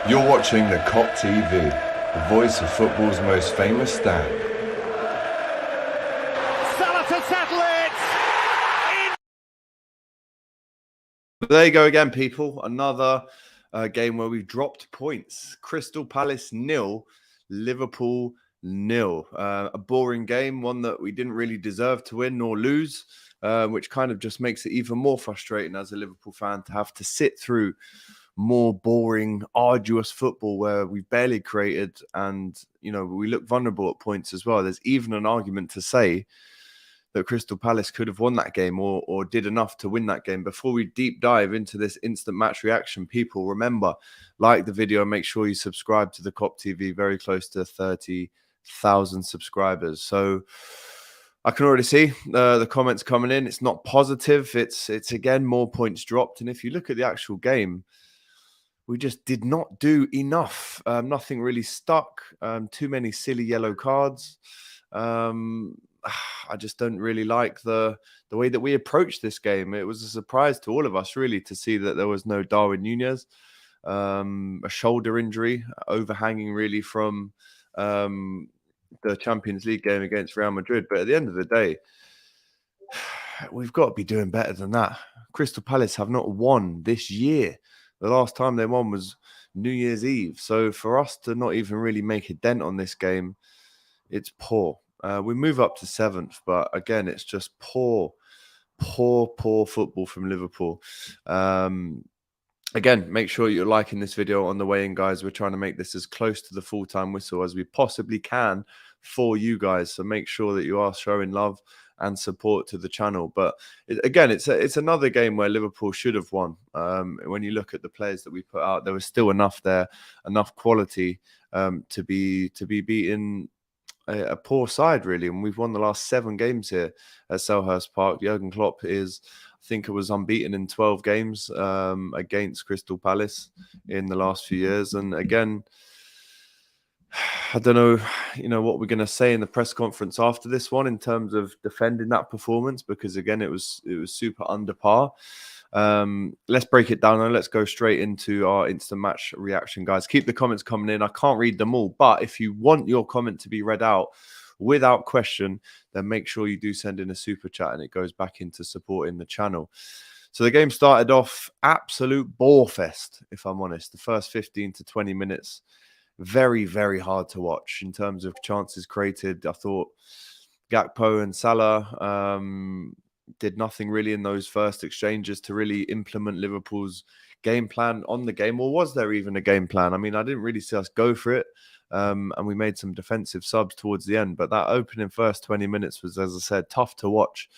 You're watching the COP TV, the voice of football's most famous stand. Salah to settle it! There you go again, people. Another game where we've dropped points. Crystal Palace 0, Liverpool 0. A boring game, one that we didn't really deserve to win nor lose, which kind of just makes it even more frustrating as a Liverpool fan to have to sit through more boring, arduous football where we've barely created and, you know, we look vulnerable at points as well. There's even an argument to say that Crystal Palace could have won that game or did enough to win that game. Before we deep dive into this instant match reaction, people, remember, like the video and make sure you subscribe to the COP TV, very close to 30,000 subscribers. So I can already see the comments coming in. It's not positive. It's again, more points dropped. And if you look at the actual game, we just did not do enough. Nothing really stuck. Too many silly yellow cards. I just don't really like the way that we approached this game. It was a surprise to all of us, really, to see that there was no Darwin Núñez. A shoulder injury overhanging, really, from the Champions League game against Real Madrid. But at the end of the day, we've got to be doing better than that. Crystal Palace have not won this year. The last time they won was New Year's Eve. So for us to not even really make a dent on this game, it's poor. We move up to 7th, but again, it's just poor football from Liverpool. Again, make sure you're liking this video on the way in, guys. We're trying to make this as close to the full-time whistle as we possibly can for you guys. So make sure that you are showing love and support to the channel. But again, it's another game where Liverpool should have won. When you look at the players that we put out, there was still enough there, enough quality to be beating a poor side, really. And we've won the last 7 games here at Selhurst Park. Jurgen Klopp is, I think it was unbeaten in 12 games against Crystal Palace in the last few years. And again, I don't know, what we're going to say in the press conference after this one in terms of defending that performance, because again, it was super under par. Let's break it down and let's go straight into our instant match reaction, guys. Keep the comments coming in. I can't read them all, but if you want your comment to be read out without question, then make sure you do send in a super chat and it goes back into supporting the channel. So the game started off absolute bore fest, if I'm honest. The first 15 to 20 minutes, very, very hard to watch in terms of chances created. I thought Gakpo and Salah did nothing really in those first exchanges to really implement Liverpool's game plan on the game. Or was there even a game plan? I mean, I didn't really see us go for it. And we made some defensive subs towards the end. But that opening first 20 minutes was, as I said, tough to watch.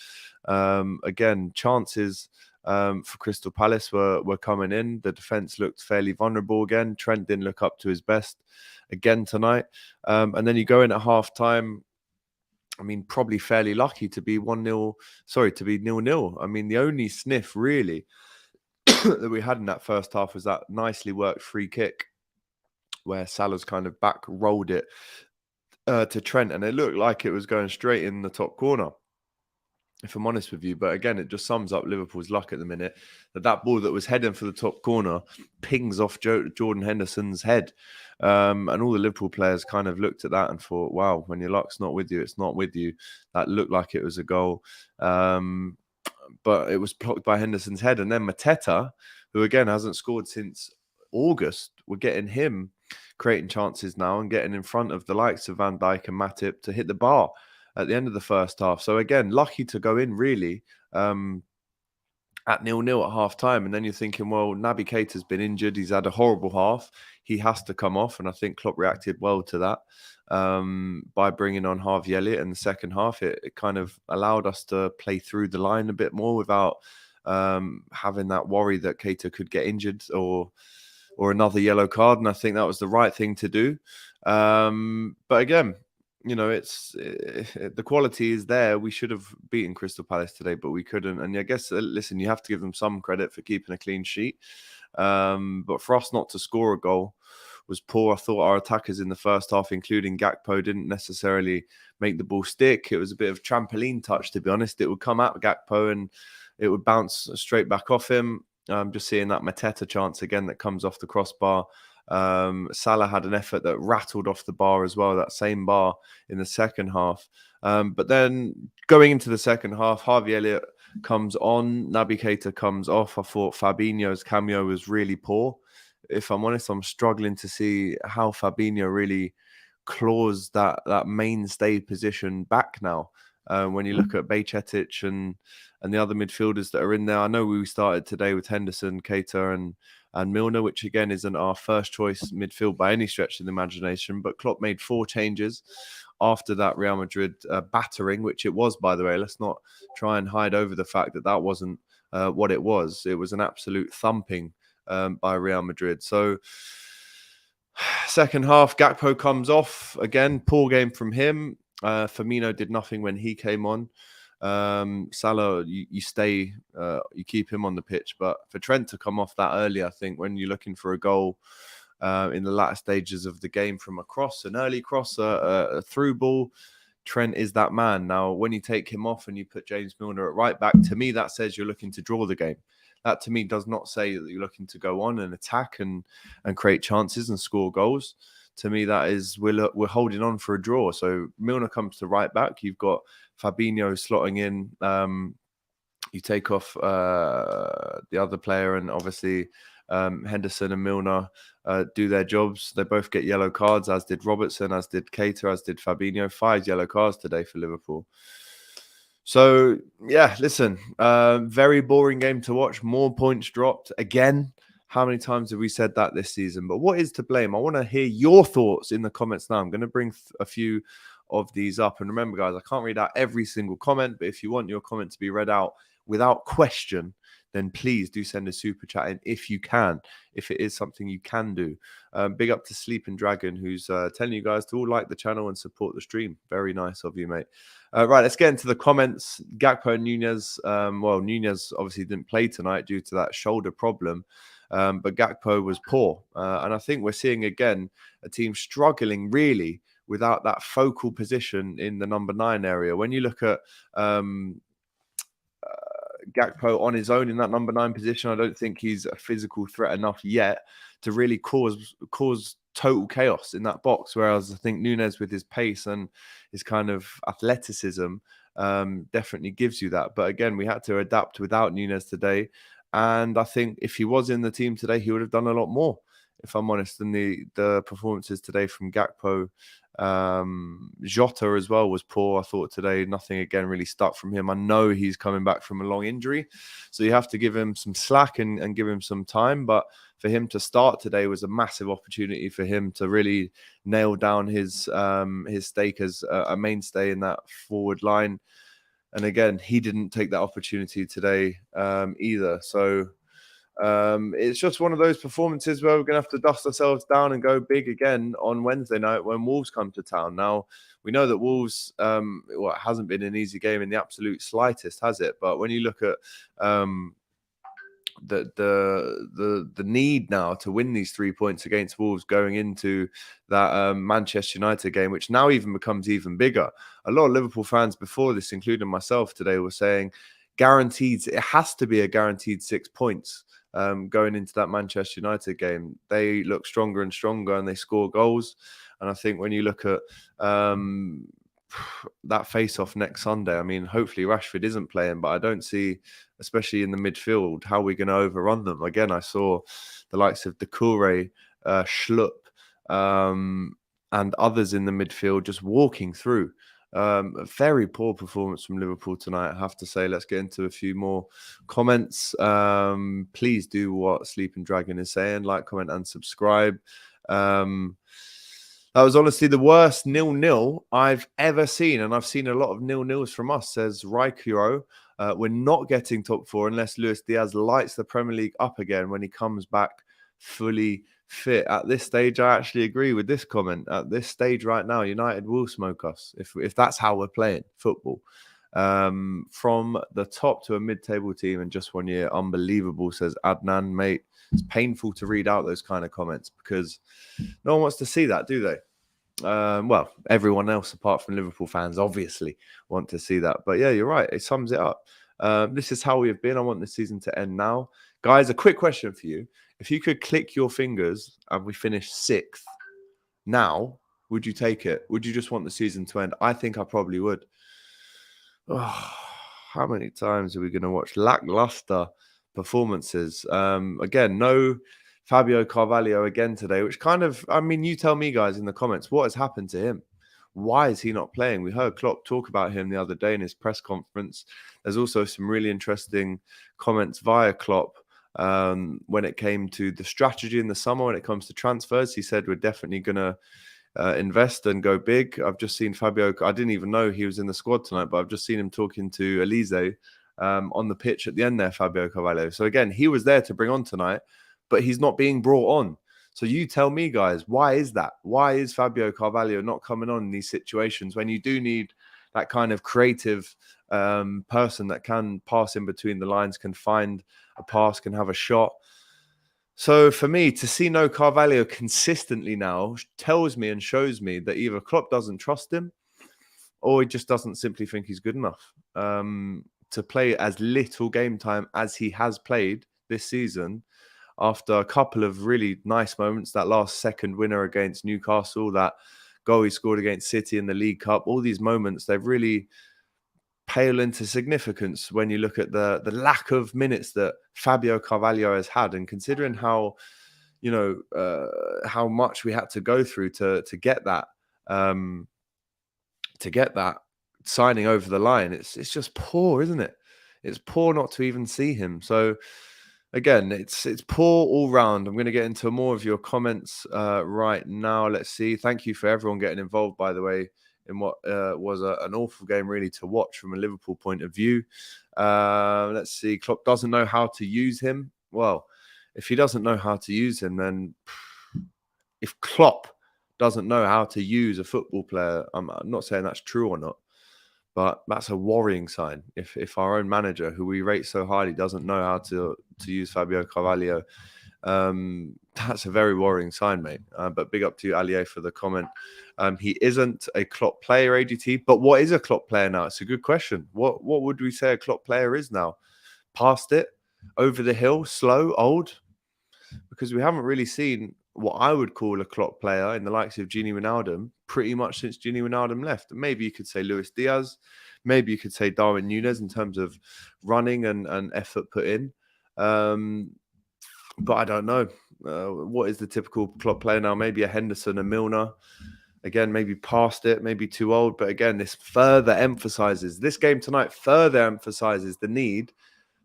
Again, chances for Crystal Palace were coming in. The defense looked fairly vulnerable again. Trent didn't look up to his best again tonight. And then you go in at half time. I mean, probably fairly lucky to be 1-0, to be 0-0. I mean, the only sniff really that we had in that first half was that nicely worked free kick where Salah's kind of back rolled it to Trent, and it looked like it was going straight in the top corner, if I'm honest with you. But again, it just sums up Liverpool's luck at the minute, that ball that was heading for the top corner pings off Jordan Henderson's head. And all the Liverpool players kind of looked at that and thought, wow, when your luck's not with you, it's not with you. That looked like it was a goal. But it was blocked by Henderson's head. And then Mateta, who again hasn't scored since August, we're getting him creating chances now and getting in front of the likes of Van Dijk and Matip to hit the bar at the end of the first half. So again, lucky to go in really at 0-0 at half time. And then you're thinking, well, Naby Keita's been injured. He's had a horrible half. He has to come off. And I think Klopp reacted well to that by bringing on Harvey Elliott in the second half. It kind of allowed us to play through the line a bit more without having that worry that Keita could get injured or another yellow card. And I think that was the right thing to do. But again, the quality is there. We should have beaten Crystal Palace today, but we couldn't. And I guess, listen, you have to give them some credit for keeping a clean sheet. But for us not to score a goal was poor. I thought our attackers in the first half, including Gakpo, didn't necessarily make the ball stick. It was a bit of trampoline touch, to be honest. It would come at Gakpo and it would bounce straight back off him. Just seeing that Mateta chance again that comes off the crossbar. Salah had an effort that rattled off the bar as well, that same bar in the second half. But then going into the second half, Harvey Elliott comes on, Naby Keita comes off. I thought Fabinho's cameo was really poor. If I'm honest, I'm struggling to see how Fabinho really claws that mainstay position back now. When you look at Bajcetic and the other midfielders that are in there, I know we started today with Henderson, Keita, and Milner, which again isn't our first choice midfield by any stretch of the imagination. But Klopp made 4 changes after that Real Madrid battering, which it was, by the way. Let's not try and hide over the fact that that wasn't what it was. It was an absolute thumping by Real Madrid. So second half, Gakpo comes off again. Poor game from him. Firmino did nothing when he came on. Salah, you stay, you keep him on the pitch. But for Trent to come off that early, I think when you're looking for a goal in the latter stages of the game from a cross, an early cross, a through ball, Trent is that man. Now, when you take him off and you put James Milner at right back, to me, that says you're looking to draw the game. That to me does not say that you're looking to go on and attack and create chances and score goals. To me, that is we're holding on for a draw. So Milner comes to right back. You've got Fabinho slotting in. You take off the other player, and obviously Henderson and Milner do their jobs. They both get yellow cards, as did Robertson, as did Keita, as did Fabinho. 5 yellow cards today for Liverpool. So, yeah, listen, very boring game to watch. More points dropped. Again, how many times have we said that this season? But what is to blame? I want to hear your thoughts in the comments now. I'm going to bring a few of these up. And remember, guys, I can't read out every single comment, but if you want your comment to be read out without question, then please do send a super chat in if you can, if it is something you can do. Big up to Sleeping Dragon, who's telling you guys to all like the channel and support the stream. Very nice of you, mate. Right, let's get into the comments. Gakpo and Nunez. Well, Nunez obviously didn't play tonight due to that shoulder problem. But Gakpo was poor. And I think we're seeing, again, a team struggling really without that focal position in the number 9 area. When you look at Gakpo on his own in that number 9 position, I don't think he's a physical threat enough yet to really cause total chaos in that box. Whereas I think Nunez, with his pace and his kind of athleticism, definitely gives you that. But again, we had to adapt without Nunez today. And I think if he was in the team today, he would have done a lot more, if I'm honest. And the performances today from Gakpo, Jota as well was poor. I thought today nothing again really stuck from him. I know he's coming back from a long injury, so you have to give him some slack and give him some time. But for him to start today was a massive opportunity for him to really nail down his stake as a mainstay in that forward line. And again, he didn't take that opportunity today either. So it's just one of those performances where we're going to have to dust ourselves down and go big again on Wednesday night when Wolves come to town. Now, we know that Wolves, it hasn't been an easy game in the absolute slightest, has it? But when you look at the need now to win these 3 points against Wolves going into that Manchester United game, which now even becomes even bigger. A lot of Liverpool fans before this, including myself today, were saying guaranteed, it has to be a guaranteed 6 points going into that Manchester United game. They look stronger and stronger and they score goals. And I think when you look at that face-off next Sunday, I mean, hopefully Rashford isn't playing, but I don't see, especially in the midfield, how we're going to overrun them. Again, I saw the likes of Doucouré, Schlupp, and others in the midfield just walking through. A very poor performance from Liverpool tonight, I have to say. Let's get into a few more comments. Please do what Sleeping Dragon is saying. Like, comment, and subscribe. That was honestly the worst 0-0 I've ever seen. And I've seen a lot of 0-0s from us, says Raikuro. We're not getting top 4 unless Luis Diaz lights the Premier League up again when he comes back fully fit. At this stage, I actually agree with this comment. At this stage right now, United will smoke us if that's how we're playing football. From the top to a mid-table team in just 1 year, unbelievable, says Adnan. Mate, it's painful to read out those kind of comments because no one wants to see that, do they? Well, everyone else apart from Liverpool fans obviously want to see that. But yeah, you're right. It sums it up. This is how we have been. I want the season to end now. Guys, a quick question for you. If you could click your fingers and we finish 6th now, would you take it? Would you just want the season to end? I think I probably would. Oh, how many times are we going to watch lackluster performances? Again, no Fabio Carvalho again today, which kind of, I mean, you tell me guys in the comments, what has happened to him? Why is he not playing? We heard Klopp talk about him the other day in his press conference. There's also some really interesting comments via Klopp when it came to the strategy in the summer when it comes to transfers. He said we're definitely going to invest and go big. I've just seen Fabio. I didn't even know he was in the squad tonight, but I've just seen him talking to Elise on the pitch at the end there, Fabio Carvalho. So again, he was there to bring on tonight, but he's not being brought on. So you tell me, guys, why is that? Why is Fabio Carvalho not coming on in these situations when you do need that kind of creative person that can pass in between the lines, can find a pass, can have a shot? So for me, to see no Carvalho consistently now tells me and shows me that either Klopp doesn't trust him or he just doesn't simply think he's good enough to play as little game time as he has played this season. After a couple of really nice moments, that last second winner against Newcastle, that goal he scored against City in the League Cup, all these moments, they've really pale into significance when you look at the lack of minutes that Fabio Carvalho has had, and considering how, you know, how much we had to go through to get that signing over the line. It's just poor, isn't it? It's poor not to even see him. So again, it's poor all round. I'm going to get into more of your comments right now. Let's see. Thank you for everyone getting involved, by the way, in what was an awful game really to watch from a Liverpool point of view. Let's see. Klopp doesn't know how to use him. Well, if he doesn't know how to use him, then if Klopp doesn't know how to use a football player, I'm not saying that's true or not, but that's a worrying sign. If our own manager, who we rate so highly, doesn't know how to use Fabio Carvalho, that's a very worrying sign, mate. But big up to you, Alié, for the comment. He isn't a Klopp player, AGT. But what is a Klopp player now? It's a good question. What would we say a Klopp player is now? Past it? Over the hill? Slow? Old? Because we haven't really seen what I would call a Klopp player in the likes of Gini Wijnaldum pretty much since Gini Wijnaldum left. Maybe you could say Luis Diaz. Maybe you could say Darwin Núñez in terms of running and effort put in. But I don't know. What is the typical Klopp player now? Maybe a Henderson, a Milner. Again, maybe past it, maybe too old. But again, this game tonight further emphasizes the need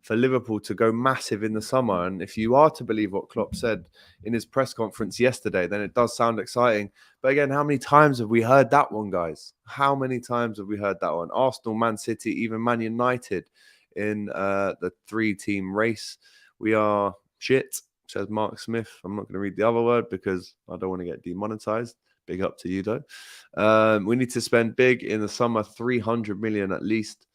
for Liverpool to go massive in the summer. And if you are to believe what Klopp said in his press conference yesterday, then it does sound exciting. But again, how many times have we heard that one, guys? How many times have we heard that one? Arsenal, Man City, even Man United in the 3-team race. We are shit, says Mark Smith. I'm not going to read the other word because I don't want to get demonetized. Big up to you, though. We need to spend big in the summer, 300 million at least.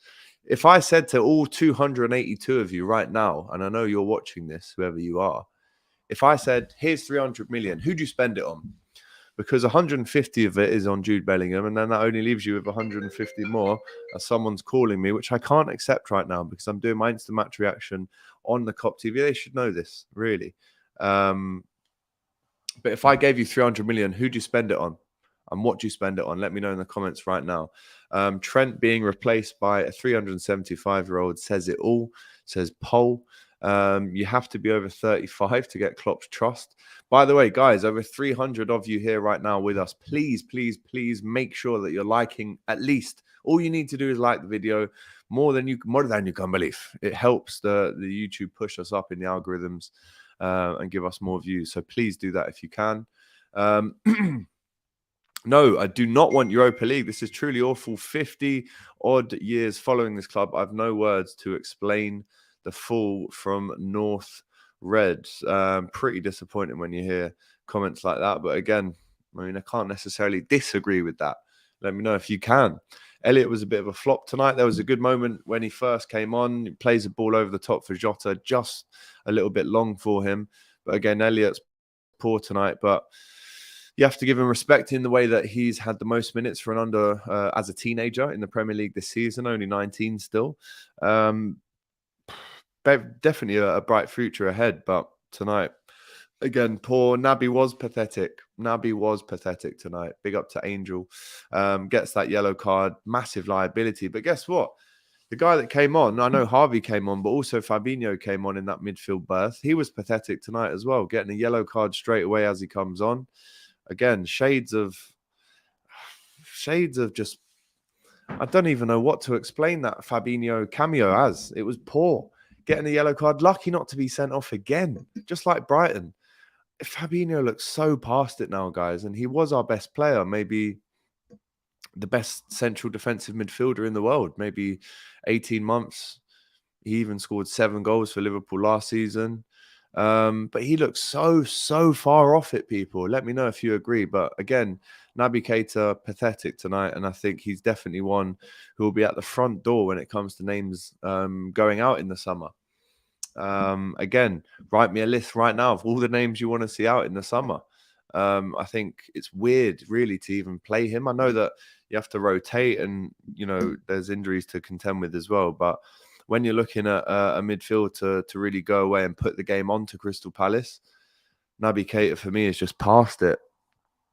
If I said to all 282 of you right now, and I know you're watching this, whoever you are, if I said, here's 300 million, who'd you spend it on? Because 150 of it is on Jude Bellingham, and then that only leaves you with 150 more as someone's calling me, which I can't accept right now because I'm doing my instant match reaction on the COP TV. They should know this, really. But if I gave you 300 million, who'd you spend it on? And what do you spend it on? Let me know in the comments right now. Trent being replaced by a 375-year-old says it all, says Paul. You have to be over 35 to get Klopp's trust. By the way, guys, over 300 of you here right now with us. Please, please, please make sure that you're liking at least. All you need to do is like the video more than you can believe. It helps the YouTube push us up in the algorithms and give us more views. So please do that if you can. No, I do not want Europa League. This is truly awful. 50-odd years following this club. I have no words to explain the fall from North Reds. Pretty disappointing when you hear comments like that. But again, I mean, I can't necessarily disagree with that. Let me know if you can. Elliott was a bit of a flop tonight. There was a good moment when he first came on. He plays a ball over the top for Jota, just a little bit long for him. But again, Elliott's poor tonight. But you have to give him respect in the way that he's had the most minutes for an as a teenager in the Premier League this season, only 19 still. Definitely a bright future ahead, but tonight Again, poor Naby was pathetic. Naby was pathetic tonight. Big up to Angel. Gets that yellow card, massive liability. But guess what? The guy that came on, I know Harvey came on, but also Fabinho came on in that midfield berth. He was pathetic tonight as well, getting a yellow card straight away as he comes on. Again, shades of just, I don't even know what to explain that Fabinho cameo as. It was poor. Getting a yellow card, lucky not to be sent off again, just like Brighton. Fabinho looks so past it now, guys, and he was our best player, maybe the best central defensive midfielder in the world, maybe 18 months. He even scored 7 goals for Liverpool last season. But he looks so far off it, people. Let me know if you agree. But again, Naby Keita, pathetic tonight. And I think he's definitely one who will be at the front door when it comes to names going out in the summer. Again, write me a list right now of all the names you want to see out in the summer. I think it's weird, really, to even play him. I know that you have to rotate and, there's injuries to contend with as well. But when you're looking at a midfield to really go away and put the game onto Crystal Palace, Naby Keita, for me, is just past it.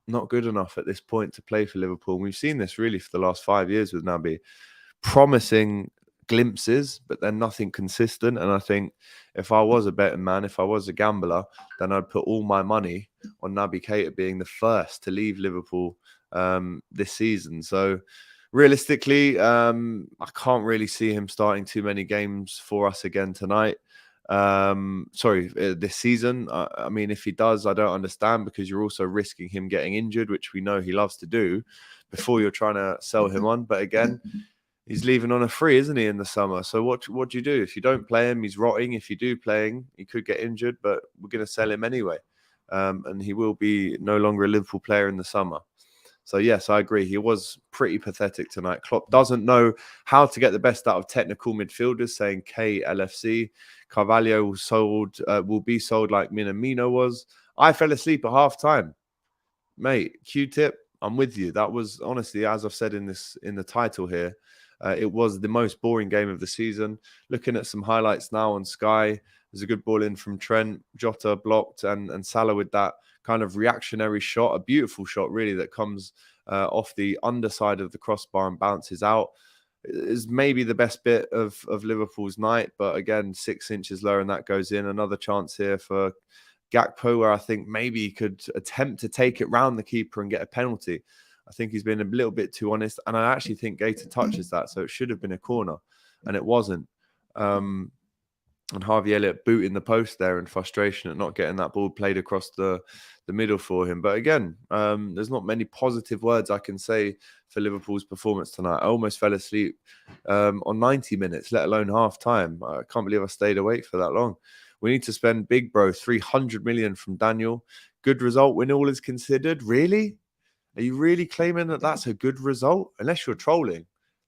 Not good enough at this point to play for Liverpool. We've seen this really for the last 5 years with Naby. Promising glimpses, but then nothing consistent. And I think if I was a betting man, if I was a gambler, then I'd put all my money on Naby Keita being the first to leave Liverpool this season. So realistically, I can't really see him starting too many games for us again tonight. This season. I mean, if he does, I don't understand, because you're also risking him getting injured, which we know he loves to do, before you're trying to sell him on. But again, he's leaving on a free, isn't he, in the summer? So what do you do? If you don't play him, he's rotting. If you do play him, he could get injured, but we're going to sell him anyway. And he will be no longer a Liverpool player in the summer. So, yes, I agree. He was pretty pathetic tonight. Klopp doesn't know how to get the best out of technical midfielders, saying KLFC. Carvalho will be sold like Minamino was. I fell asleep at half-time. Mate, Q-tip, I'm with you. That was, honestly, as I've said in the title here, it was the most boring game of the season. Looking at some highlights now on Sky, there's a good ball in from Trent, Jota blocked, and Salah with that kind of reactionary shot, a beautiful shot really, that comes off the underside of the crossbar and bounces out. Is maybe the best bit of Liverpool's night, but again, 6 inches lower and that goes in. Another chance here for Gakpo, where I think maybe he could attempt to take it round the keeper and get a penalty. I think he's been a little bit too honest, and I actually think Keita touches that, so it should have been a corner, and it wasn't. And Harvey Elliott booting the post there in frustration at not getting that ball played across the middle for him. But again, there's not many positive words I can say for Liverpool's performance tonight. I almost fell asleep on 90 minutes, let alone half time. I can't believe I stayed awake for that long. We need to spend big, bro, 300 million from Daniel. Good result when all is considered. Really? Are you really claiming that that's a good result? Unless you're trolling.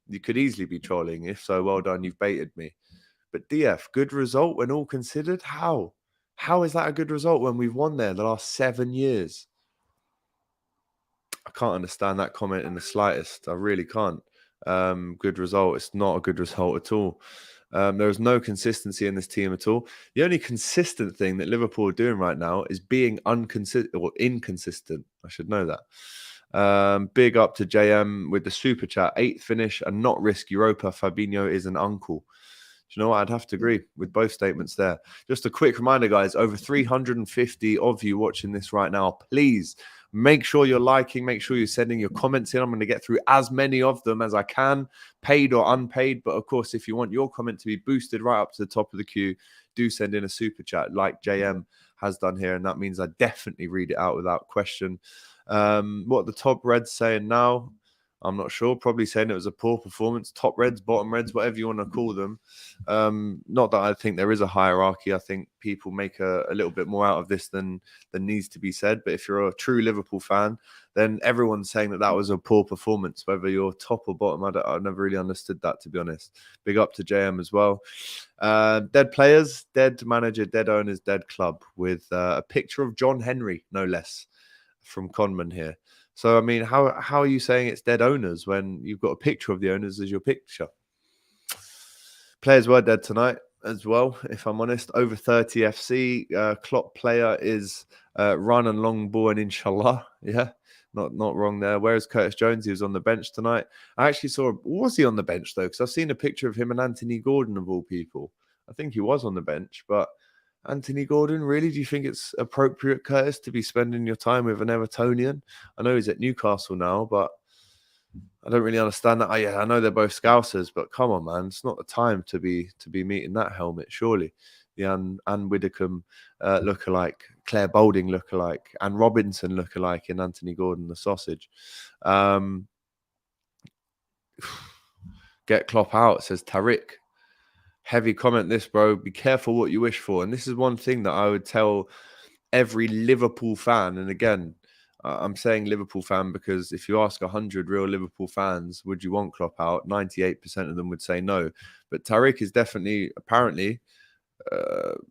You could easily be trolling. If so, well done. You've baited me. But DF, good result when all considered? How? How is that a good result when we've won there the last 7 years? I can't understand that comment in the slightest. I really can't. Good result. It's not a good result at all. There is no consistency in this team at all. The only consistent thing that Liverpool are doing right now is being inconsistent. I should know that. Big up to JM with the super chat. 8th finish and not risk Europa. Fabinho is an uncle. Do you know what? I'd have to agree with both statements there. Just a quick reminder, guys, over 350 of you watching this right now. Please make sure you're liking, make sure you're sending your comments in. I'm going to get through as many of them as I can, paid or unpaid. But of course, if you want your comment to be boosted right up to the top of the queue, do send in a super chat like JM has done here. And that means I definitely read it out without question. What the top Reds saying now? I'm not sure. Probably saying it was a poor performance. Top Reds, bottom Reds, whatever you want to call them. Not that I think there is a hierarchy. I think people make a little bit more out of this than needs to be said. But if you're a true Liverpool fan, then everyone's saying that was a poor performance, whether you're top or bottom. I've never really understood that, to be honest. Big up to JM as well. Dead players, dead manager, dead owners, dead club, with a picture of John Henry, no less, from Conman here. So, I mean, how are you saying it's dead owners when you've got a picture of the owners as your picture? Players were dead tonight. as well, if I'm honest. Over 30 FC. Klopp player is run and long ball and inshallah. Yeah, not wrong there. Whereas Curtis Jones, he was on the bench tonight. I actually saw, was he on the bench though? Because I've seen a picture of him and Anthony Gordon of all people. I think he was on the bench, but Anthony Gordon, really? Do you think it's appropriate, Curtis, to be spending your time with an Evertonian? I know he's at Newcastle now, but I don't really understand that. I know they're both Scousers, but come on, man, it's not the time to be meeting that helmet. Surely, the Anne Widdecombe lookalike, Claire Boulding lookalike, and Robinson lookalike in Anthony Gordon, the sausage. Get Klopp out, says Tariq. Heavy comment this, bro. Be careful what you wish for. And this is one thing that I would tell every Liverpool fan. And again, I'm saying Liverpool fan because if you ask 100 real Liverpool fans, would you want Klopp out? 98% of them would say no. But Tariq is definitely, apparently,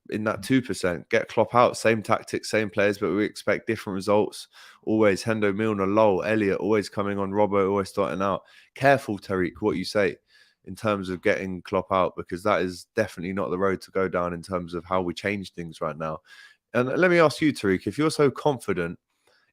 in that 2%. Get Klopp out. Same tactics, same players, but we expect different results. Always Hendo, Milner, Lowell, Elliott, always coming on. Robbo, always starting out. Careful, Tariq, what you say in terms of getting Klopp out, because that is definitely not the road to go down in terms of how we change things right now. And let me ask you, Tariq, if you're so confident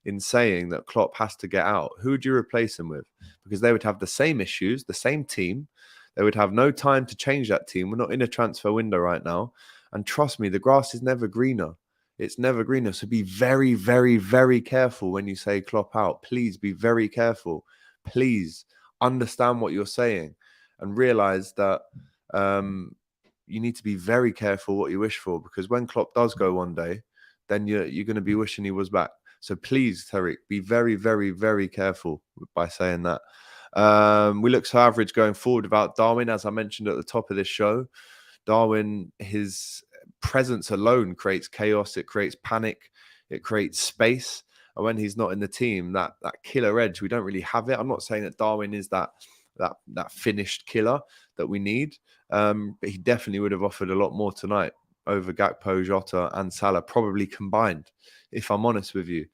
in saying that Klopp has to get out, who would you replace him with? Because they would have the same issues, the same team. They would have no time to change that team. We're not in a transfer window right now. And trust me, the grass is never greener. It's never greener. So be very, very, very careful when you say Klopp out. Please be very careful. Please understand what you're saying and realize that you need to be very careful what you wish for, because when Klopp does go one day, then you're going to be wishing he was back. So please, Tariq, be very, very, very careful by saying that. We look so average going forward without Darwin, as I mentioned at the top of this show. Darwin, his presence alone creates chaos. It creates panic. It creates space. And when he's not in the team, that killer edge, we don't really have it. I'm not saying that Darwin is that finished killer that we need, but he definitely would have offered a lot more tonight over Gakpo, Jota, and Salah, probably combined, if I'm honest with you.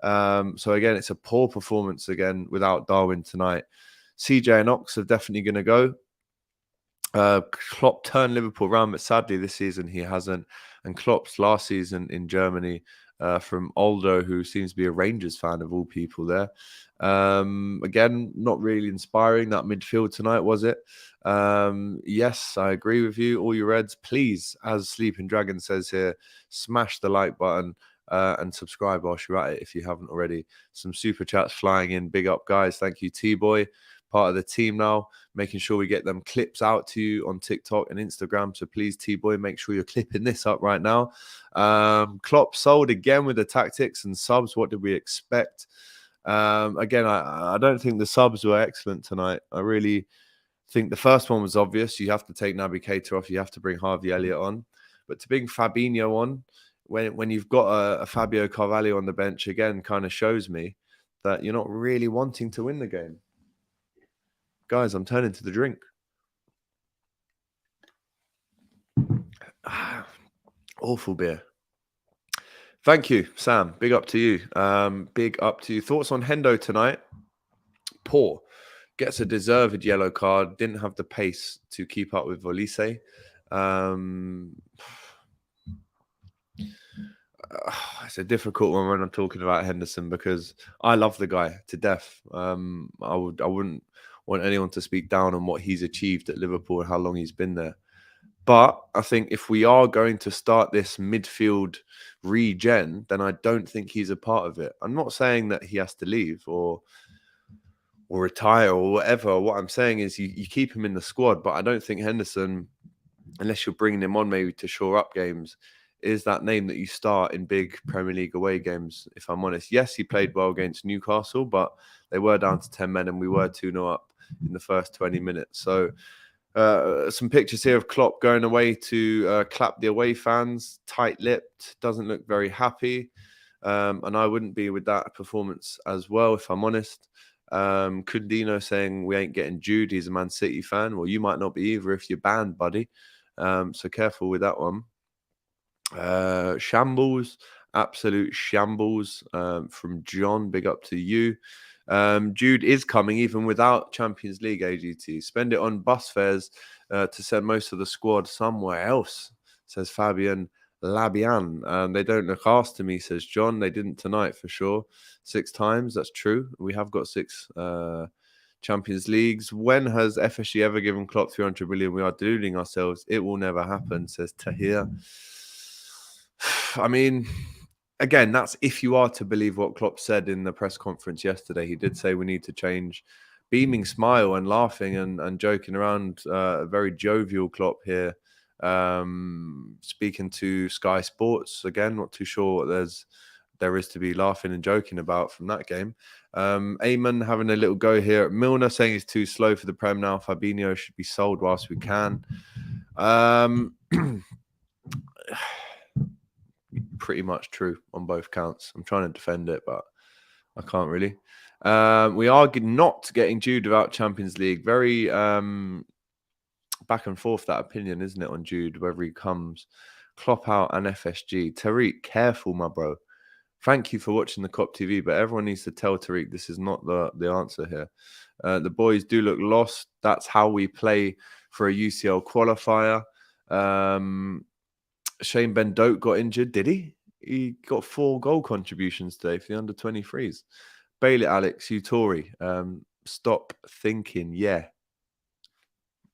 So again, it's a poor performance again without Darwin tonight. CJ and Ox are definitely going to go. Klopp turned Liverpool around, but sadly this season he hasn't. And Klopp's last season in Germany, from Aldo, who seems to be a Rangers fan of all people there. Again, not really inspiring, that midfield tonight, was it? Yes, I agree with you. All your Reds, please, as Sleeping Dragon says here, smash the like button and subscribe whilst you're at it if you haven't already. Some super chats flying in. Big up, guys. Thank you, T-Boy. Part of the team now, making sure we get them clips out to you on TikTok and Instagram. So please, T-Boy, make sure you're clipping this up right now. Klopp sold again with the tactics and subs. What did we expect? Again, I don't think the subs were excellent tonight. I really think the first one was obvious. You have to take Naby Keita off. You have to bring Harvey Elliott on. But to bring Fabinho on, when you've got a Fabio Carvalho on the bench, again, kind of shows me that you're not really wanting to win the game. Guys, I'm turning to the drink. Awful beer. Thank you, Sam. Big up to you. Big up to you. Thoughts on Hendo tonight? Poor. Gets a deserved yellow card. Didn't have the pace to keep up with Volise. It's a difficult one when I'm talking about Henderson, because I love the guy to death. I wouldn't want anyone to speak down on what he's achieved at Liverpool and how long he's been there. But I think if we are going to start this midfield regen, then I don't think he's a part of it. I'm not saying that he has to leave or retire or whatever. What I'm saying is you keep him in the squad, but I don't think Henderson, unless you're bringing him on maybe to shore up games, is that name that you start in big Premier League away games, if I'm honest. Yes, he played well against Newcastle, but they were down to 10 men and we were 2-0 up in the first 20 minutes. So some pictures here of Klopp going away to clap the away fans, tight-lipped, doesn't look very happy. And I wouldn't be with that performance as well, if I'm honest. Kundino saying we ain't getting Jude. He's a Man City fan. Well, you might not be either if you're banned, buddy. So careful with that one. Shambles Absolute shambles from John. Big up to you. Jude is coming even without Champions League AGT. Spend it on bus fares to send most of the squad somewhere else, says Fabian Labian. They don't look after me, says John. They didn't tonight for sure. 6 times, that's true. We have got 6 Champions Leagues. When has FSG ever given Klopp 300 million? We are deluding ourselves. It will never happen, says Tahir. I mean, again, that's if you are to believe what Klopp said in the press conference yesterday. He did say we need to change. Beaming smile and laughing and joking around. A very jovial Klopp here. Speaking to Sky Sports. Again, not too sure what there is to be laughing and joking about from that game. Eamon having a little go here at Milner, saying he's too slow for the Prem now. Fabinho should be sold whilst we can. Pretty much true on both counts. I'm trying to defend it, but I can't really. We are not getting Jude without Champions League. Very back and forth that opinion, isn't it, on Jude, whether he comes. Klopp out and FSG. Tariq, careful, my bro. Thank you for watching the COP TV, but everyone needs to tell Tariq this is not the answer here. The boys do look lost. That's how we play for a UCL qualifier. Shane Ben-Doak got injured, did he? He got 4 goal contributions today for the under-23s. Bailey Alex, Utori. Stop thinking, yeah.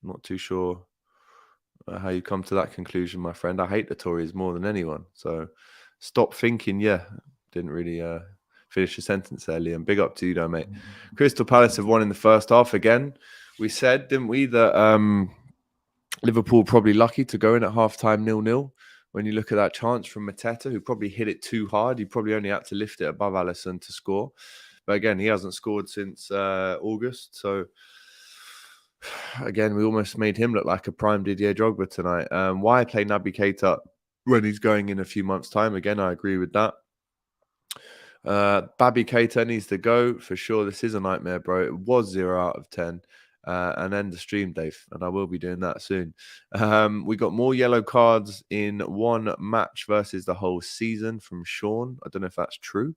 Not too sure how you come to that conclusion, my friend. I hate the Tories more than anyone. So stop thinking, yeah. Didn't really finish the sentence there, Liam. Big up to you, though, mate. Crystal Palace have won in the first half again. We said, didn't we, that Liverpool probably lucky to go in at half-time 0-0. When you look at that chance from Mateta, who probably hit it too hard. He probably only had to lift it above Alisson to score. But again, he hasn't scored since August. So, again, we almost made him look like a prime Didier Drogba tonight. Why play Naby Keita when he's going in a few months' time? Again, I agree with that. Babi Keita needs to go for sure. This is a nightmare, bro. It was 0 out of 10. And end the stream, Dave, and I will be doing that soon. We got more yellow cards in one match versus the whole season from Sean. I don't know if that's true.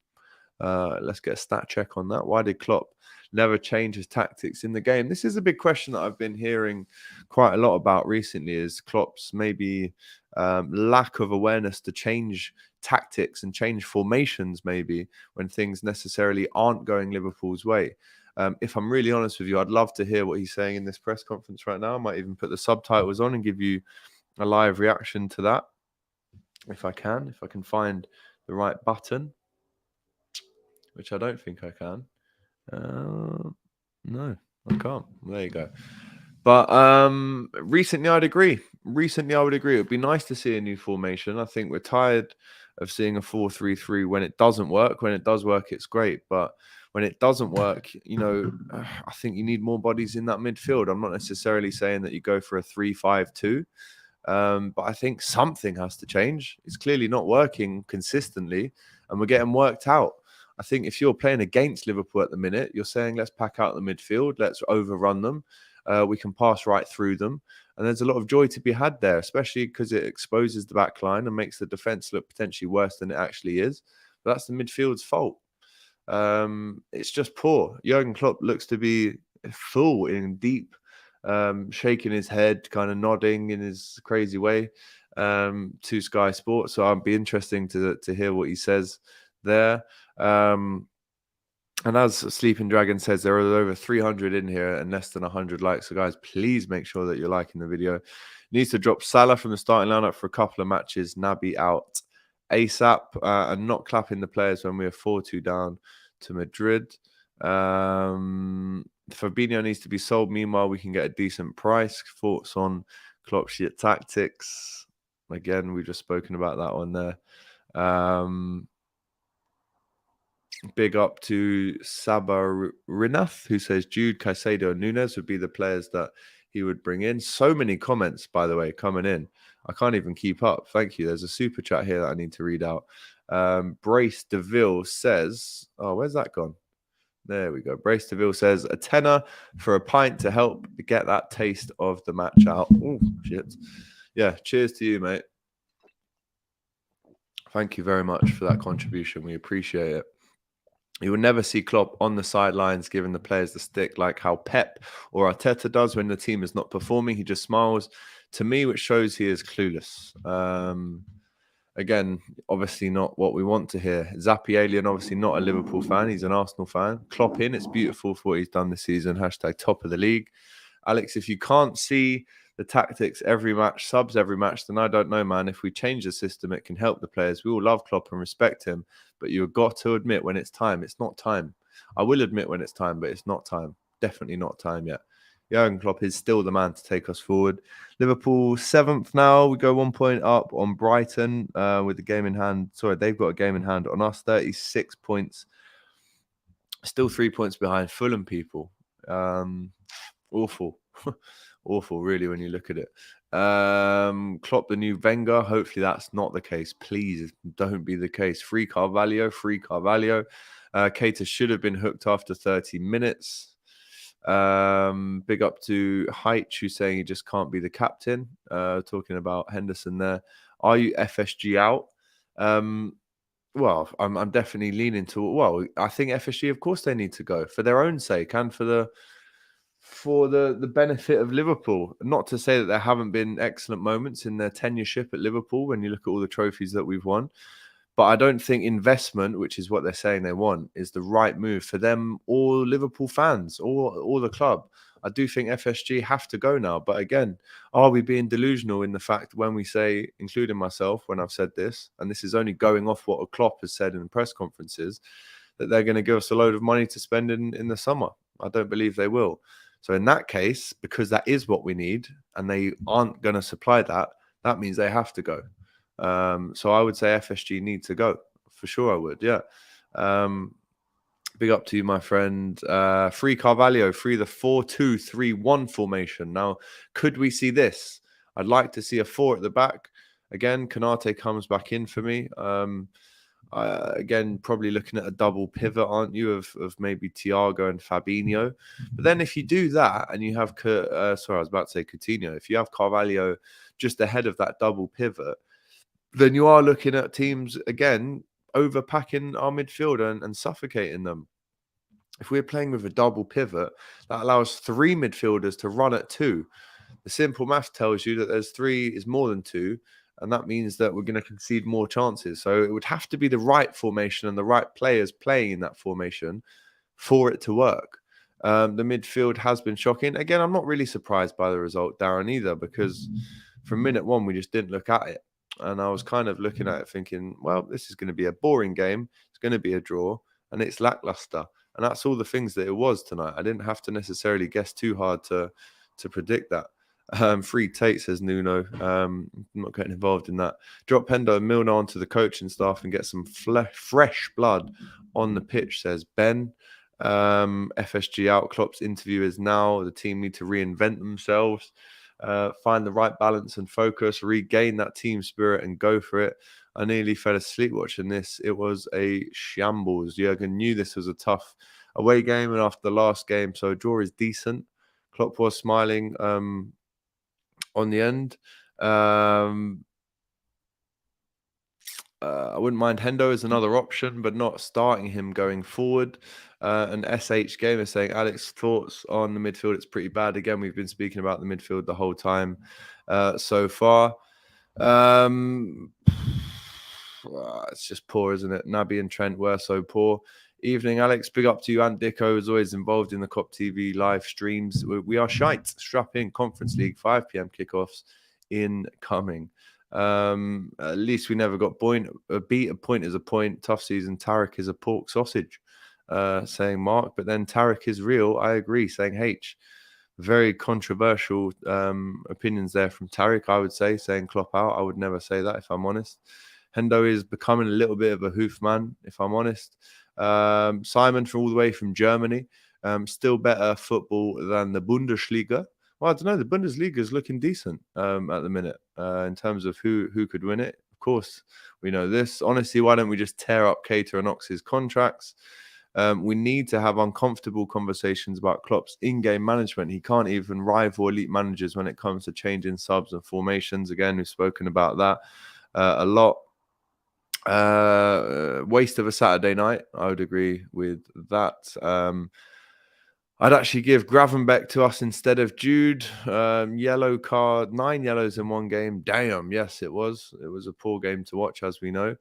Let's get a stat check on that. Why did Klopp never change his tactics in the game? This is a big question that I've been hearing quite a lot about recently, is Klopp's maybe lack of awareness to change tactics and change formations maybe when things necessarily aren't going Liverpool's way. If I'm really honest with you, I'd love to hear what he's saying in this press conference right now. I might even put the subtitles on and give you a live reaction to that. If I can find the right button, which I don't think I can. No, I can't. There you go. But recently I'd agree. It would be nice to see a new formation. I think we're tired of seeing a 4-3-3 when it doesn't work. When it does work, it's great. But when it doesn't work, I think you need more bodies in that midfield. I'm not necessarily saying that you go for a 3-5-2. But I think something has to change. It's clearly not working consistently, and we're getting worked out. I think if you're playing against Liverpool at the minute, you're saying, let's pack out the midfield, let's overrun them. We can pass right through them. And there's a lot of joy to be had there, especially because it exposes the back line and makes the defence look potentially worse than it actually is. But that's the midfield's fault. It's just poor. Jurgen Klopp looks to be full in deep, shaking his head, kind of nodding in his crazy way to Sky Sports. So I'd be interesting to hear what he says there. And as Sleeping Dragon says, there are over 300 in here and less than 100 likes. So guys, please make sure that you're liking the video. Needs to drop Salah from the starting lineup for a couple of matches. Naby out ASAP, and not clapping the players when we are 4-2 down to Madrid. Fabinho needs to be sold. Meanwhile, we can get a decent price. Thoughts on Klopp's shit tactics? Again, we've just spoken about that one there. Big up to Sabarinath, who says Jude, Caicedo, and Nunes would be the players that he would bring in. So many comments, by the way, coming in. I can't even keep up. Thank you. There's a super chat here that I need to read out. Brace DeVille says, oh, where's that gone? There we go. Brace DeVille says, a tenner for a pint to help get that taste of the match out. Oh, shit. Yeah, cheers to you, mate. Thank you very much for that contribution. We appreciate it. You will never see Klopp on the sidelines giving the players the stick like how Pep or Arteta does when the team is not performing. He just smiles to me, which shows he is clueless. Again, obviously not what we want to hear. Zappy Alien, obviously not a Liverpool fan. He's an Arsenal fan. Klopp in. It's beautiful for what he's done this season. Hashtag top of the league. Alex, if you can't see the tactics every match, subs every match, then I don't know, man. If we change the system, it can help the players. We all love Klopp and respect him, but you've got to admit when it's time. It's not time. I will admit when it's time, but it's not time. Definitely not time yet. Jurgen Klopp is still the man to take us forward. Liverpool 7th now. We go 1 point up on Brighton with the game in hand. Sorry, they've got a game in hand on us. 36 points. Still 3 points behind Fulham, people. Awful. Awful, really, when you look at it. Klopp, the new Wenger. Hopefully that's not the case. Please don't be the case. Free Carvalho. Keita should have been hooked after 30 minutes. Big up to Height, who's saying he just can't be the captain. Talking about Henderson there. Are you FSG out? Well, I'm definitely leaning to. Well, I think FSG, of course, they need to go for their own sake and for the benefit of Liverpool. Not to say that there haven't been excellent moments in their tenureship at Liverpool when you look at all the trophies that we've won. But I don't think investment, which is what they're saying they want, is the right move for them or Liverpool fans or the club. I do think FSG have to go now. But again, are we being delusional in the fact when we say, including myself, when I've said this, and this is only going off what a Klopp has said in the press conferences, that they're going to give us a load of money to spend in the summer? I don't believe they will. So in that case, because that is what we need and they aren't going to supply that, that means they have to go. So I would say FSG need to go. For sure I would, yeah. Big up to you, my friend. Free Carvalho, free the 4-2-3-1 formation. Now, could we see this? I'd like to see a 4 at the back. Again, Kanate comes back in for me. Again, probably looking at a double pivot, aren't you, of maybe Thiago and Fabinho. But then if you do that and you have, sorry, I was about to say Coutinho. If you have Carvalho just ahead of that double pivot, then you are looking at teams, again, overpacking our midfield and suffocating them. If we're playing with a double pivot, that allows 3 midfielders to run at 2. The simple math tells you that there's 3 is more than 2, and that means that we're going to concede more chances. So it would have to be the right formation and the right players playing in that formation for it to work. The midfield has been shocking. Again, I'm not really surprised by the result, Darren, either, because from minute 1, we just didn't look at it. And I was kind of looking at it thinking, well, this is going to be a boring game. It's going to be a draw, and it's lackluster. And that's all the things that it was tonight. I didn't have to necessarily guess too hard to predict that. Free Tate, says Nuno. I'm not getting involved in that. Drop Hendo and Milner onto the coaching staff and get some fresh blood on the pitch, says Ben. FSG out. Klopp's interview is now. The team need to reinvent themselves. Find the right balance and focus, regain that team spirit and go for it. I nearly fell asleep watching this. It was a shambles. Jurgen knew this was a tough away game and after the last game, so a draw is decent. Klopp was smiling on the end. I wouldn't mind Hendo as another option, but not starting him going forward. An SH Gamer saying, Alex, thoughts on the midfield? It's pretty bad. Again, we've been speaking about the midfield the whole time so far. It's just poor, isn't it? Naby and Trent were so poor. Evening, Alex. Big up to you. Ant Dicko is always involved in the COP TV live streams. We are shite. Strap in. Conference League, 5 p.m. kickoffs incoming. At least we never got beat. A point is a point. Tough season. Tarek is a pork sausage, saying Mark. But then Tarek is real. I agree, saying H. Very controversial opinions there from Tarek, I would say, saying Klopp out. I would never say that, if I'm honest. Hendo is becoming a little bit of a hoof man, if I'm honest. Simon from all the way from Germany. Still better football than the Bundesliga. Well, I don't know. The Bundesliga is looking decent at the minute in terms of who could win it. Of course, we know this. Honestly, why don't we just tear up Keita and Ox's contracts? We need to have uncomfortable conversations about Klopp's in-game management. He can't even rival elite managers when it comes to changing subs and formations. Again, we've spoken about that a lot. Waste of a Saturday night. I would agree with that. I'd actually give Gravenbeck to us instead of Jude. Yellow card, 9 yellows in one game. Damn, yes, it was. It was a poor game to watch, as we know.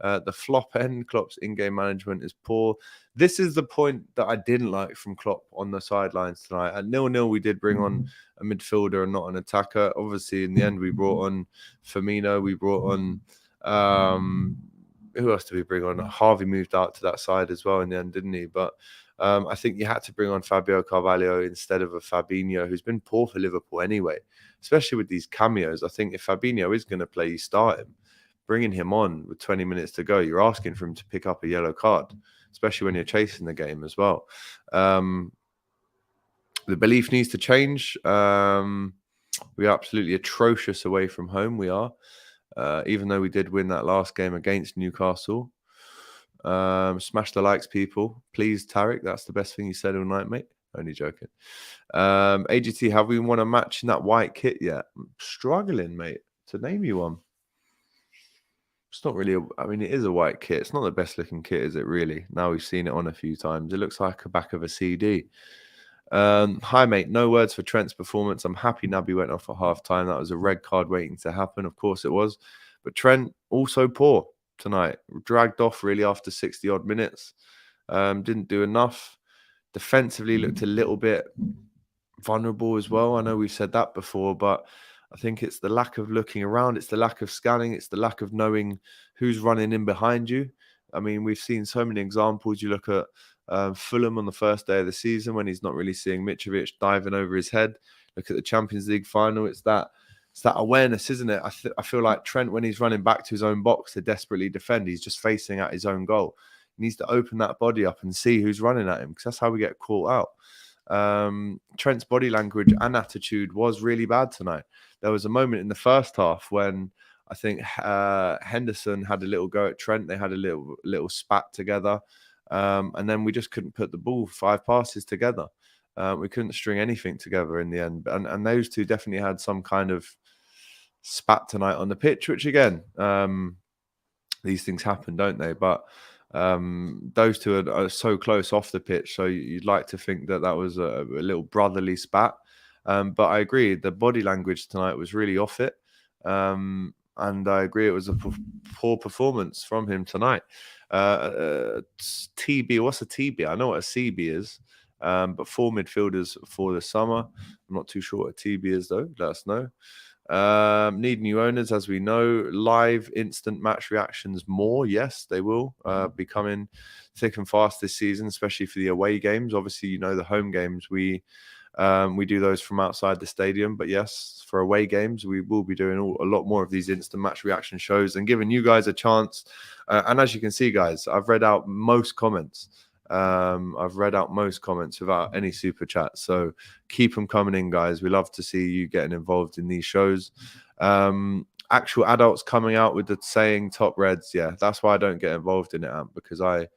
The flop end, Klopp's in-game management is poor. This is the point that I didn't like from Klopp on the sidelines tonight. At 0-0, we did bring on a midfielder and not an attacker. Obviously, in the end, we brought on Firmino. We brought on... who else did we bring on? Harvey moved out to that side as well in the end, didn't he? But I think you had to bring on Fabio Carvalho instead of a Fabinho, who's been poor for Liverpool anyway, especially with these cameos. I think if Fabinho is going to play, you start him. Bringing him on with 20 minutes to go, you're asking for him to pick up a yellow card, especially when you're chasing the game as well. The belief needs to change. We're absolutely atrocious away from home. We are. Even though we did win that last game against Newcastle. Smash the likes, people. Please, Tarek. That's the best thing you said all night, mate. Only joking. AGT, have we won a match in that white kit yet? I'm struggling, mate, to name you one. It's not really, I mean, it is a white kit. It's not the best looking kit, is it really? Now we've seen it on a few times. It looks like the back of a CD. Hi, mate. No words for Trent's performance. I'm happy Naby went off at half-time. That was a red card waiting to happen. Of course it was. But Trent, also poor tonight. Dragged off really after 60-odd minutes. Didn't do enough. Defensively looked a little bit vulnerable as well. I know we've said that before, but I think it's the lack of looking around. It's the lack of scanning. It's the lack of knowing who's running in behind you. I mean, we've seen so many examples. You look at Fulham on the first day of the season when he's not really seeing Mitrovic diving over his head. Look at the Champions League final. It's that awareness, isn't it? I feel like Trent, when he's running back to his own box to desperately defend, he's just facing at his own goal. He needs to open that body up and see who's running at him, because that's how we get caught out. Trent's body language and attitude was really bad tonight. There was a moment in the first half when I think Henderson had a little go at Trent. They had a little spat together. And then we just couldn't put the ball 5 passes together. We couldn't string anything together in the end. And those two definitely had some kind of spat tonight on the pitch, which again, these things happen, don't they? But those two are so close off the pitch. So you'd like to think that was a little brotherly spat. But I agree, the body language tonight was really off it. And I agree, it was a poor performance from him tonight. TB, what's a TB? I know what a CB is, but 4 midfielders for the summer. I'm not too sure what a TB is, though. Let us know. Need new owners, as we know. Live instant match reactions more. Yes, they will be coming thick and fast this season, especially for the away games. Obviously, you know, the home games, we do those from outside the stadium. But yes, for away games, we will be doing a lot more of these instant match reaction shows and giving you guys a chance. And as you can see, guys, I've read out most comments. Without any super chat. So keep them coming in, guys. We love to see you getting involved in these shows. Actual adults coming out with the saying top reds. Yeah, that's why I don't get involved in it, because I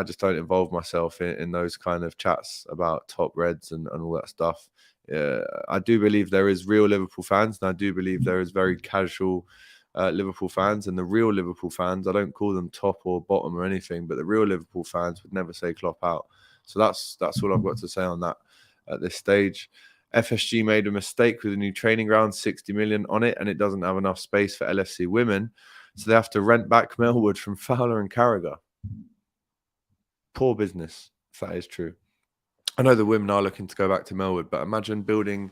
just don't involve myself in those kind of chats about top reds and all that stuff. I do believe there is real Liverpool fans, and I do believe there is very casual Liverpool fans, and the real Liverpool fans, I don't call them top or bottom or anything, but the real Liverpool fans would never say Klopp out. So that's all I've got to say on that at this stage. FSG made a mistake with a new training ground, 60 million on it, and it doesn't have enough space for LFC women, so they have to rent back Melwood from Fowler and Carragher. Poor business, if that is true. I know the women are looking to go back to Melwood, but imagine building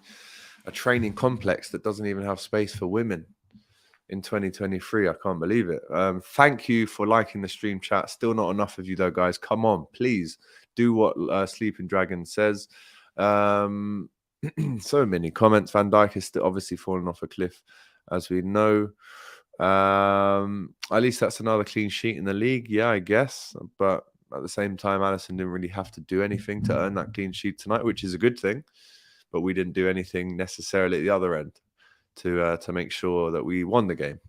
a training complex that doesn't even have space for women in 2023. I can't believe it. Thank you for liking the stream chat. Still not enough of you though, guys. Come on, please do what Sleeping Dragon says. So many comments. Van Dijk is still obviously falling off a cliff, as we know. At least that's another clean sheet in the league. Yeah, I guess. But at the same time, Alisson didn't really have to do anything to earn that clean sheet tonight, which is a good thing. But we didn't do anything necessarily at the other end to make sure that we won the game.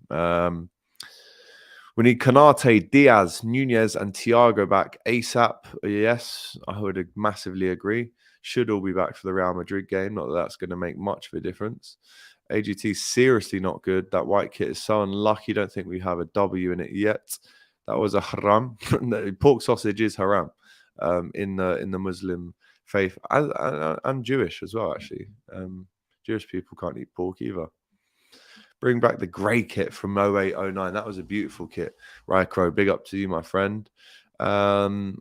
We need Konate, Diaz, Nunez, and Thiago back ASAP. Yes, I would massively agree. Should all be back for the Real Madrid game. Not that that's going to make much of a difference. AGT seriously not good. That white kit is so unlucky. Don't think we have a W in it yet. That was a haram. Pork sausage is haram in the Muslim faith and Jewish as well. Actually, Jewish people can't eat pork either. Bring back the grey kit from 0809. That was a beautiful kit. Rycro, big up to you, my friend. Big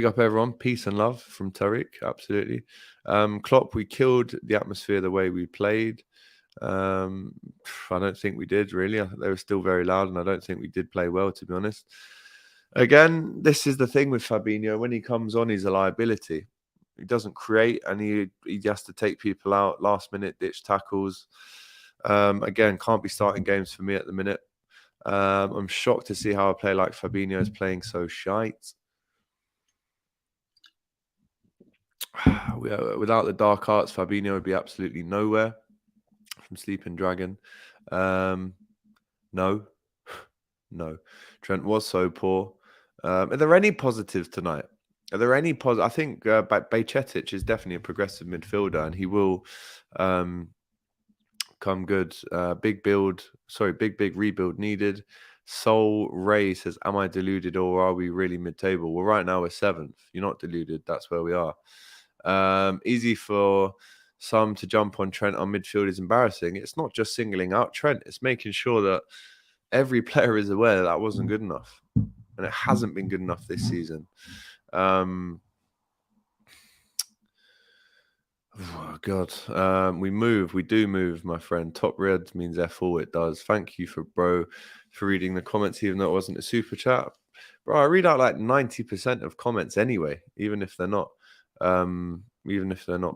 up everyone. Peace and love from Tariq. Absolutely. Klopp, we killed the atmosphere the way we played. I don't think we did really. They were still very loud, and I don't think we did play well, to be honest. Again, this is the thing with Fabinho. When he comes on, he's a liability. He doesn't create, and he has to take people out, last minute ditch tackles. Again, can't be starting games for me at the minute. I'm shocked to see how a player like Fabinho is playing so shite. Without the dark arts, Fabinho would be absolutely nowhere. From Sleeping Dragon. No. Trent was so poor. Are there any positives tonight? Are there any positive? I think Bajcetic is definitely a progressive midfielder, and he will come good. Big rebuild needed. Soul Ray says, "Am I deluded or are we really mid-table?" Well, right now we're 7th. You're not deluded. That's where we are. Easy for some to jump on Trent on midfield is embarrassing. It's not just singling out Trent. It's making sure that every player is aware that wasn't good enough, and it hasn't been good enough this season. Oh God, we do move, my friend. Top red means F4. It does. Thank you for reading the comments, even though it wasn't a super chat, bro. I read out like 90% of comments anyway, even if they're not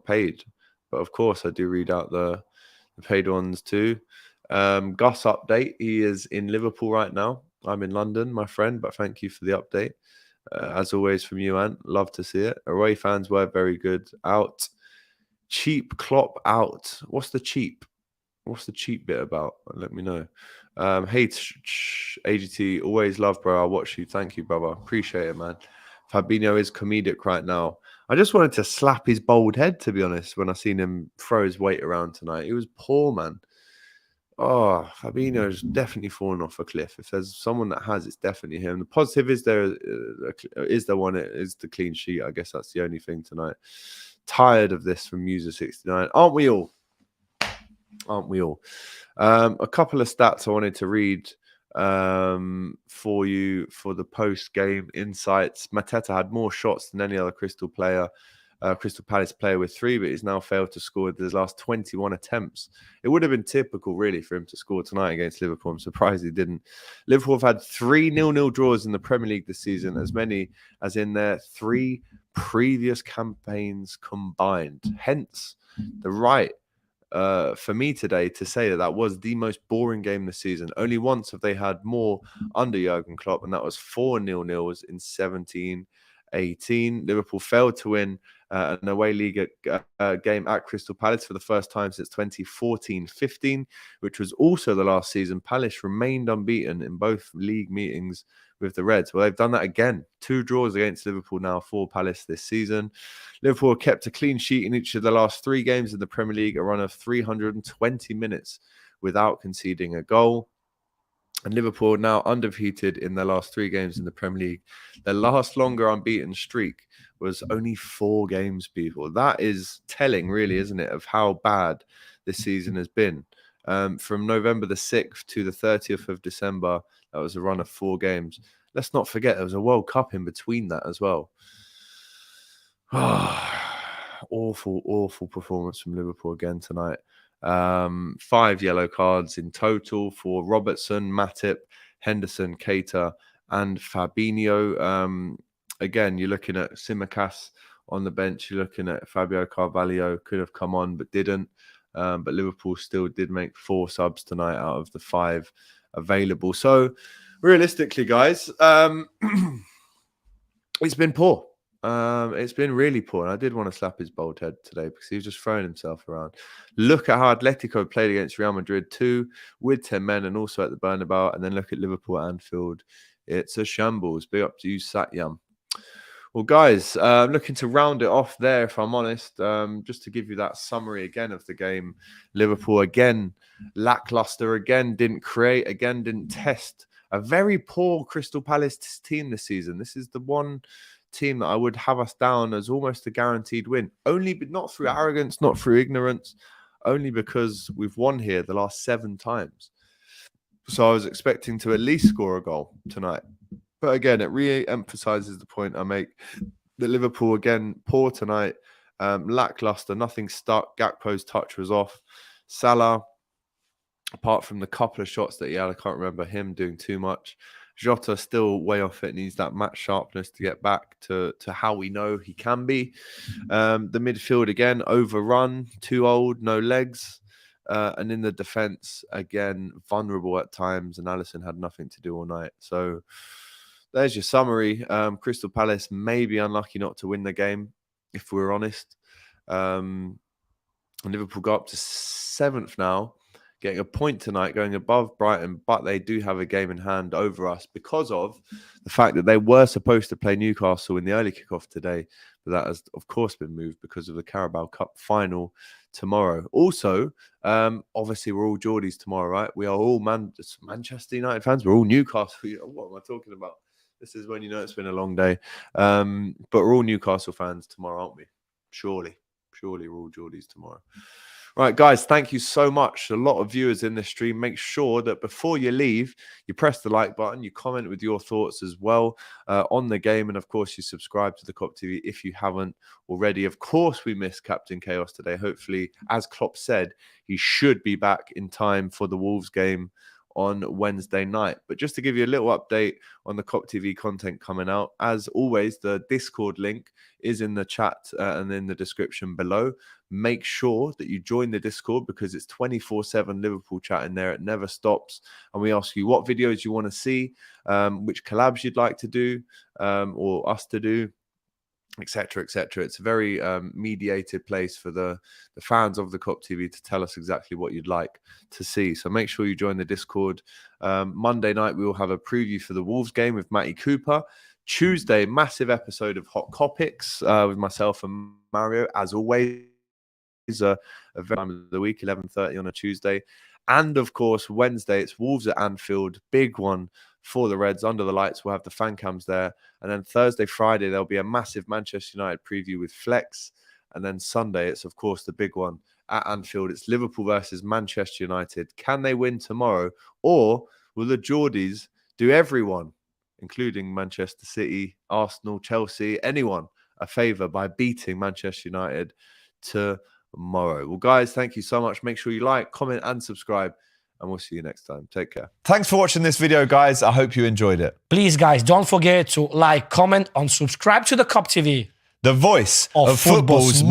paid. But of course, I do read out the paid ones too. Gus update. He is in Liverpool right now. I'm in London, my friend. But thank you for the update. As always from you, Ant. Love to see it. Away fans were very good. Out. Cheap Klopp out. What's the cheap bit about? Let me know. Hey, AGT, always love, bro. I'll watch you. Thank you, brother. Appreciate it, man. Fabinho is comedic right now. I just wanted to slap his bald head, to be honest, when I seen him throw his weight around tonight. He was poor, man. Oh, Fabinho's definitely fallen off a cliff. If there's someone that has, it's definitely him. The positive is the clean sheet. I guess that's the only thing tonight. Tired of this from User 69. Aren't we all? A couple of stats I wanted to read for you for the post-game insights. Mateta had more shots than any other Crystal Palace player with 3, but he's now failed to score with his last 21 attempts. It would have been typical, really, for him to score tonight against Liverpool. I'm surprised he didn't. Liverpool have had 3 0-0 draws in the Premier League this season, as many as in their 3 previous campaigns combined. Hence, the right for me today to say that was the most boring game this season. Only once have they had more under Jurgen Klopp, and that was 4 0-0s in 17-18. Liverpool failed to win an away league game at Crystal Palace for the first time since 2014-15, which was also the last season Palace remained unbeaten in both league meetings with the Reds. Well, they've done that again. 2 draws against Liverpool now for Palace this season. Liverpool kept a clean sheet in each of the last 3 games in the Premier League, a run of 320 minutes without conceding a goal. And Liverpool now undefeated in their last 3 games in the Premier League. Their last longer unbeaten streak was only 4 games, people. That is telling, really, isn't it, of how bad this season has been. From November the 6th to the 30th of December, that was a run of 4 games. Let's not forget there was a World Cup in between that as well. Awful performance from Liverpool again tonight. 5 yellow cards in total for Robertson, Matip, Henderson, Keita, and Fabinho. Again, you're looking at Tsimikas on the bench. You're looking at Fabio Carvalho, could have come on but didn't. But Liverpool still did make 4 subs tonight out of the 5 available. So realistically, guys, it's been poor. It's been really poor. And I did want to slap his bald head today because he was just throwing himself around. Look at how Atletico played against Real Madrid too, with 10 men and also at the Bernabeu. And then look at Liverpool at Anfield. It's a shambles. Big up to you, Satyam. Well, guys, looking to round it off there, if I'm honest, just to give you that summary again of the game. Liverpool, again, lackluster, again, didn't create, again, didn't test. A very poor Crystal Palace team this season. This is the one team that I would have us down as almost a guaranteed win. Only, but not through arrogance, not through ignorance, only because we've won here the last 7 times. So I was expecting to at least score a goal tonight. But again, it re-emphasizes the point I make that Liverpool, again, poor tonight, lackluster, nothing stuck. Gakpo's touch was off. Salah, apart from the couple of shots that he had, I can't remember him doing too much. Jota still way off it, needs that match sharpness to get back to how we know he can be. The midfield, again, overrun, too old, no legs. And in the defence, again, vulnerable at times, and Alisson had nothing to do all night. So there's your summary. Crystal Palace may be unlucky not to win the game, if we're honest. And Liverpool go up to 7th now, getting a point tonight, going above Brighton, but they do have a game in hand over us because of the fact that they were supposed to play Newcastle in the early kickoff today, but that has, of course, been moved because of the Carabao Cup final tomorrow. Also, obviously, we're all Geordies tomorrow, right? We are all Manchester United fans. We're all Newcastle. What am I talking about? This is when you know it's been a long day. But we're all Newcastle fans tomorrow, aren't we? Surely we're all Geordies tomorrow. Right, guys, thank you so much. A lot of viewers in this stream. Make sure that before you leave, you press the like button, you comment with your thoughts as well on the game. And, of course, you subscribe to the Klopp TV if you haven't already. Of course, we missed Captain Chaos today. Hopefully, as Klopp said, he should be back in time for the Wolves game on Wednesday night. But just to give you a little update on the Klopp TV content coming out, as always, the Discord link is in the chat and in the description below. Make sure that you join the Discord because it's 24/7 Liverpool chat in there. It never stops. And we ask you what videos you want to see, which collabs you'd like to do or us to do, etc., etc. It's a very mediated place for the fans of the Klopp TV to tell us exactly what you'd like to see. So make sure you join the Discord. Monday night, we will have a preview for the Wolves game with Matty Cooper. Tuesday, massive episode of Hot Copics with myself and Mario, as always. A very time of the week, 11:30 on a Tuesday. And, of course, Wednesday, it's Wolves at Anfield. Big one for the Reds. Under the lights, we'll have the fan cams there. And then Thursday, Friday, there'll be a massive Manchester United preview with Flex. And then Sunday, it's, of course, the big one at Anfield. It's Liverpool versus Manchester United. Can they win tomorrow? Or will the Geordies do everyone, including Manchester City, Arsenal, Chelsea, anyone, a favour by beating Manchester United tomorrow? Well, guys, thank you so much. Make sure you like, comment, and subscribe. And we'll see you next time. Take care. Thanks for watching this video, guys. I hope you enjoyed it. Please, guys, don't forget to like, comment, and subscribe to the Klopp TV. The voice of football's most